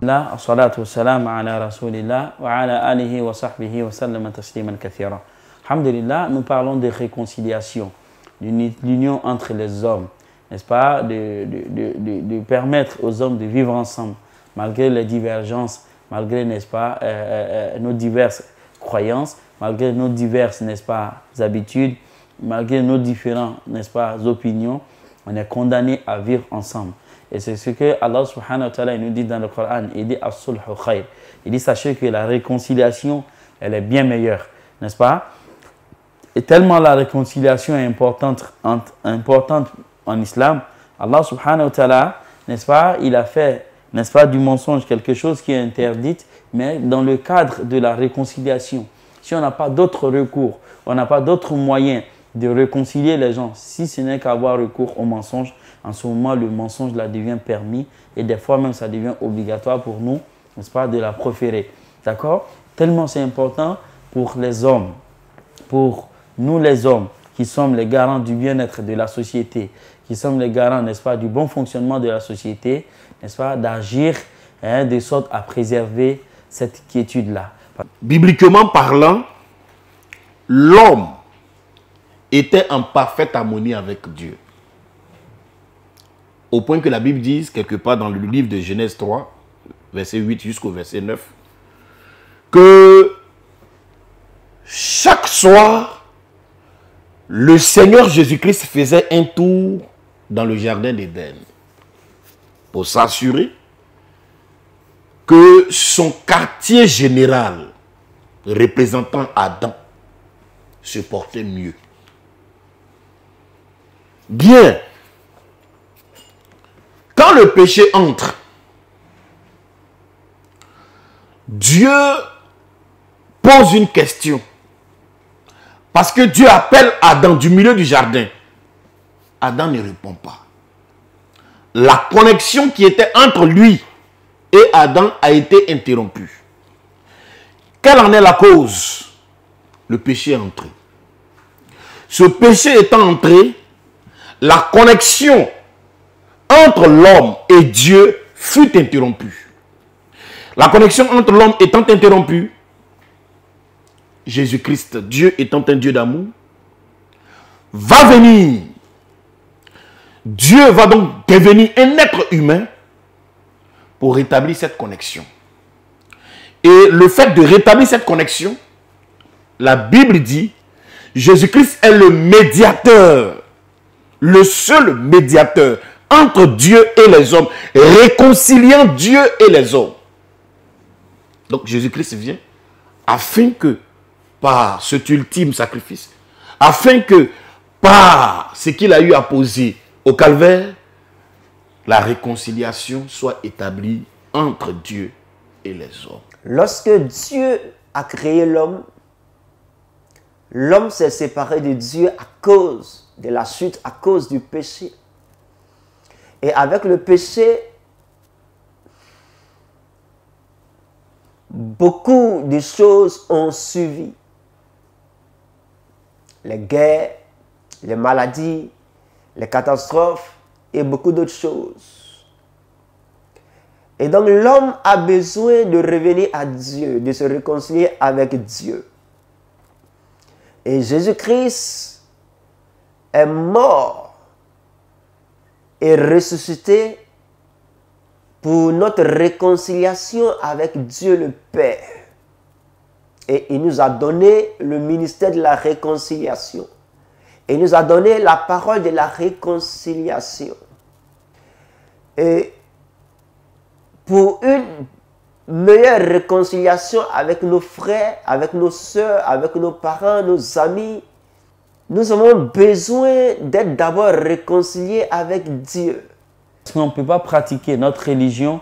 Alhamdulillah, assalatu wassalam ala rasulillah wa ala alihi wa sahbihi wa sallam tasliman kathira. Alhamdulillah, nous parlons de réconciliation, l'union entre les hommes, n'est-ce pas, de permettre aux hommes de vivre ensemble, malgré les divergences, malgré, n'est-ce pas, nos diverses croyances, malgré nos diverses, n'est-ce pas, habitudes, malgré nos différents, n'est-ce pas, opinions, on est condamné à vivre ensemble. Et c'est ce que Allah subhanahu wa ta'ala nous dit dans le Coran. Il dit as-sulhu khayr. Il dit sachez que la réconciliation, elle est bien meilleure, n'est-ce pas? Et tellement la réconciliation est importante en islam, Allah subhanahu wa ta'ala, n'est-ce pas, il a fait, n'est-ce pas, du mensonge quelque chose qui est interdit, mais dans le cadre de la réconciliation. Si on n'a pas d'autre recours, on n'a pas d'autre moyen de réconcilier les gens, si ce n'est qu'avoir recours au mensonge, en ce moment, le mensonge là devient permis et des fois même ça devient obligatoire pour nous, n'est-ce pas, de la proférer. D'accord? Tellement c'est important pour les hommes, pour nous les hommes qui sommes les garants du bien-être de la société, qui sommes les garants, n'est-ce pas, du bon fonctionnement de la société, n'est-ce pas, d'agir de sorte à préserver cette quiétude-là. Bibliquement parlant, l'homme était en parfaite harmonie avec Dieu. Au point que la Bible dit, quelque part dans le livre de Genèse 3, verset 8 jusqu'au verset 9, que chaque soir, le Seigneur Jésus-Christ faisait un tour dans le jardin d'Éden pour s'assurer que son quartier général représentant Adam se portait mieux. Bien, quand le péché entre, Dieu pose une question. Parce que Dieu appelle Adam du milieu du jardin. Adam ne répond pas. La connexion qui était entre lui et Adam a été interrompue. Quelle en est la cause? Le péché est entré. Ce péché étant entré, la connexion entre l'homme et Dieu fut interrompue. La connexion entre l'homme étant interrompue, Jésus-Christ, Dieu étant un Dieu d'amour, va venir. Dieu va donc devenir un être humain pour rétablir cette connexion. Et le fait de rétablir cette connexion, la Bible dit, Jésus-Christ est le médiateur, le seul médiateur entre Dieu et les hommes, réconciliant Dieu et les hommes. Donc Jésus-Christ vient afin que, par cet ultime sacrifice, afin que, par ce qu'il a eu à poser au calvaire, la réconciliation soit établie entre Dieu et les hommes. Lorsque Dieu a créé l'homme, l'homme s'est séparé de Dieu à cause de la chute, à cause du péché. Et avec le péché, beaucoup de choses ont suivi. Les guerres, les maladies, les catastrophes et beaucoup d'autres choses. Et donc l'homme a besoin de revenir à Dieu, de se réconcilier avec Dieu. Et Jésus-Christ est mort et ressuscité pour notre réconciliation avec Dieu le Père. Et il nous a donné le ministère de la réconciliation. Et il nous a donné la parole de la réconciliation. Et pour une meilleure réconciliation avec nos frères, avec nos sœurs, avec nos parents, nos amis, nous avons besoin d'être d'abord réconciliés avec Dieu. Parce qu'on ne peut pas pratiquer notre religion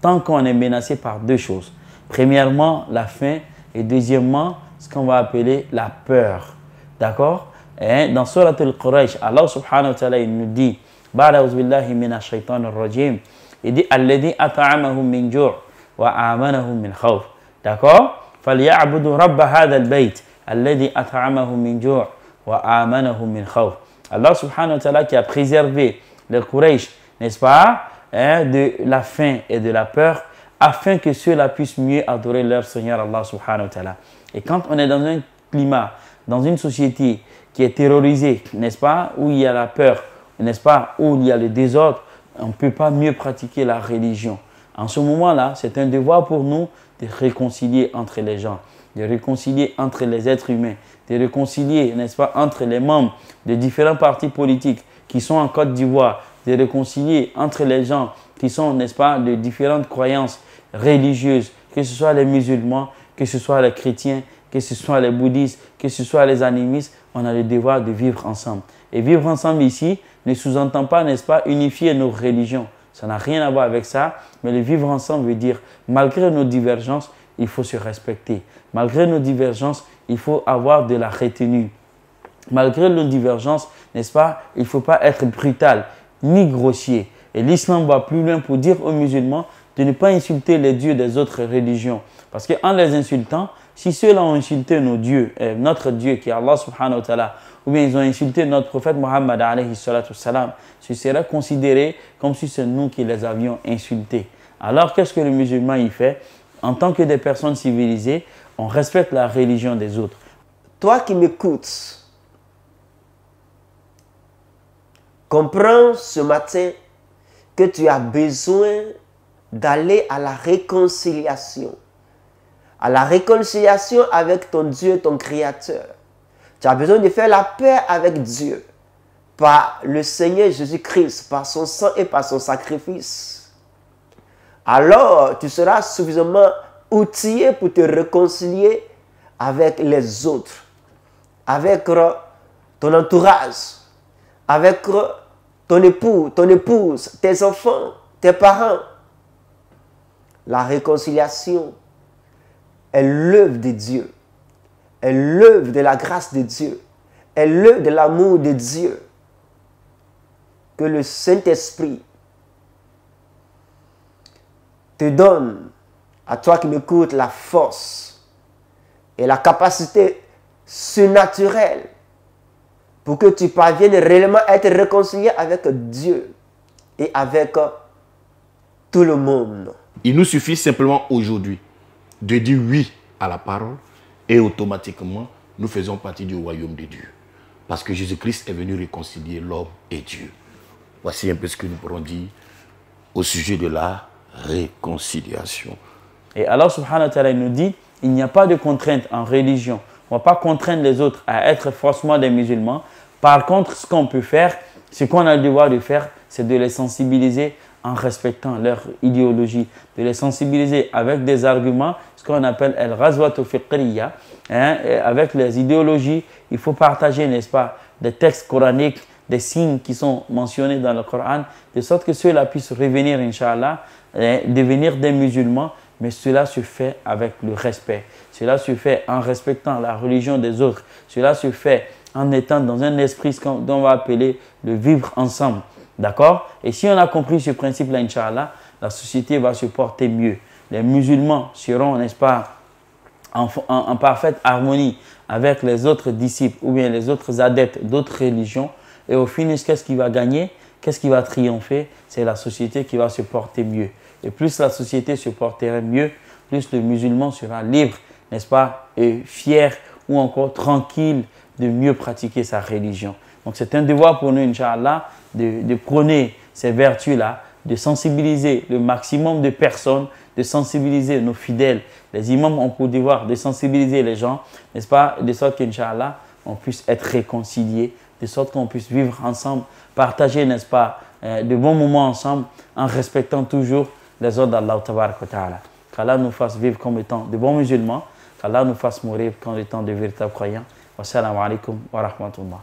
tant qu'on est menacé par deux choses. Premièrement, la faim et deuxièmement, ce qu'on va appeler la peur. D'accord? Dans Surat al-Quraysh, Allah subhanahu wa ta'ala il nous dit Ba'da'uz billahi minash shaitanir rajim. Il dit Alladhi at'amahum min ju' wa amanahum min khawf. D'accord? Falya'budu rabba hadha al-bayt alladhi at'amahum min ju' wa amanahum min khawf. Allah subhanahu wa ta'ala qui a préservé les Quraysh, n'est-ce pas, de la faim et de la peur, afin que ceux-là puissent mieux adorer leur Seigneur Allah subhanahu wa ta'ala. Et quand on est dans un climat, dans une société qui est terrorisée, n'est-ce pas, où il y a la peur, n'est-ce pas, où il y a le désordre, on ne peut pas mieux pratiquer la religion. En ce moment-là, c'est un devoir pour nous de réconcilier entre les gens, de réconcilier entre les êtres humains, de réconcilier, n'est-ce pas, entre les membres de différents partis politiques qui sont en Côte d'Ivoire, de réconcilier entre les gens qui sont, n'est-ce pas, de différentes croyances religieuses, que ce soit les musulmans, que ce soit les chrétiens, que ce soit les bouddhistes, que ce soit les animistes, on a le devoir de vivre ensemble. Et vivre ensemble ici ne sous-entend pas, n'est-ce pas, unifier nos religions. Ça n'a rien à voir avec ça, mais le vivre ensemble veut dire, malgré nos divergences, il faut se respecter. Malgré nos divergences, il faut avoir de la retenue. Malgré nos divergences, n'est-ce pas, il ne faut pas être brutal, ni grossier. Et l'islam va plus loin pour dire aux musulmans de ne pas insulter les dieux des autres religions. Parce qu'en les insultant, si ceux-là ont insulté nos dieux, notre Dieu qui est Allah subhanahu wa ta'ala, ou bien ils ont insulté notre prophète Muhammad alayhi salatu salam, ce serait considéré comme si c'est nous qui les avions insultés. Alors qu'est-ce que le musulman y fait? En tant que des personnes civilisées, on respecte la religion des autres. Toi qui m'écoutes, comprends ce matin que tu as besoin d'aller à la réconciliation. À la réconciliation avec ton Dieu, ton Créateur. Tu as besoin de faire la paix avec Dieu par le Seigneur Jésus-Christ, par son sang et par son sacrifice. Alors, tu seras suffisamment outillé pour te réconcilier avec les autres, avec ton entourage, avec ton époux, ton épouse, tes enfants, tes parents. La réconciliation est l'œuvre de Dieu, est l'œuvre de la grâce de Dieu, est l'œuvre de l'amour de Dieu. Que le Saint-Esprit te donne, à toi qui m'écoutes, la force et la capacité surnaturelle pour que tu parviennes réellement à être réconcilié avec Dieu et avec tout le monde. Il nous suffit simplement aujourd'hui de dire oui à la parole et automatiquement, nous faisons partie du royaume de Dieu. Parce que Jésus-Christ est venu réconcilier l'homme et Dieu. Voici un peu ce que nous pourrons dire au sujet de la réconciliation. Et Allah subhanahu wa ta'ala nous dit, il n'y a pas de contrainte en religion. On ne va pas contraindre les autres à être forcément des musulmans. Par contre, ce qu'on peut faire, ce qu'on a le devoir de faire, c'est de les sensibiliser en respectant leur idéologie, de les sensibiliser avec des arguments, ce qu'on appelle el-ghazwatu fiqhiyya, avec les idéologies. Il faut partager, n'est-ce pas, des textes coraniques, des signes qui sont mentionnés dans le Coran, de sorte que ceux-là puissent revenir, Inch'Allah, devenir des musulmans, mais cela se fait avec le respect. Cela se fait en respectant la religion des autres. Cela se fait en étant dans un esprit dont on va appeler le vivre ensemble. D'accord? Et si on a compris ce principe-là, Inch'Allah, la société va se porter mieux. Les musulmans seront, n'est-ce pas, en parfaite harmonie avec les autres disciples ou bien les autres adeptes d'autres religions. Et au finish, qu'est-ce qui va gagner? Qu'est-ce qui va triompher? C'est la société qui va se porter mieux. Et plus la société se portera mieux, plus le musulman sera libre, n'est-ce pas, et fier ou encore tranquille de mieux pratiquer sa religion. Donc c'est un devoir pour nous, Inch'Allah, de prôner ces vertus-là, de sensibiliser le maximum de personnes, de sensibiliser nos fidèles. Les imams ont pour devoir de sensibiliser les gens, n'est-ce pas, de sorte qu'Inch'Allah, on puisse être réconciliés, de sorte qu'on puisse vivre ensemble, partager, n'est-ce pas, de bons moments ensemble, en respectant toujours les ordres d'Allah Tabaraka wa Ta'ala. Qu'Allah nous fasse vivre comme étant de bons musulmans, qu'Allah nous fasse mourir comme étant de véritables croyants. Wassalamu alaikum wa rahmatullah.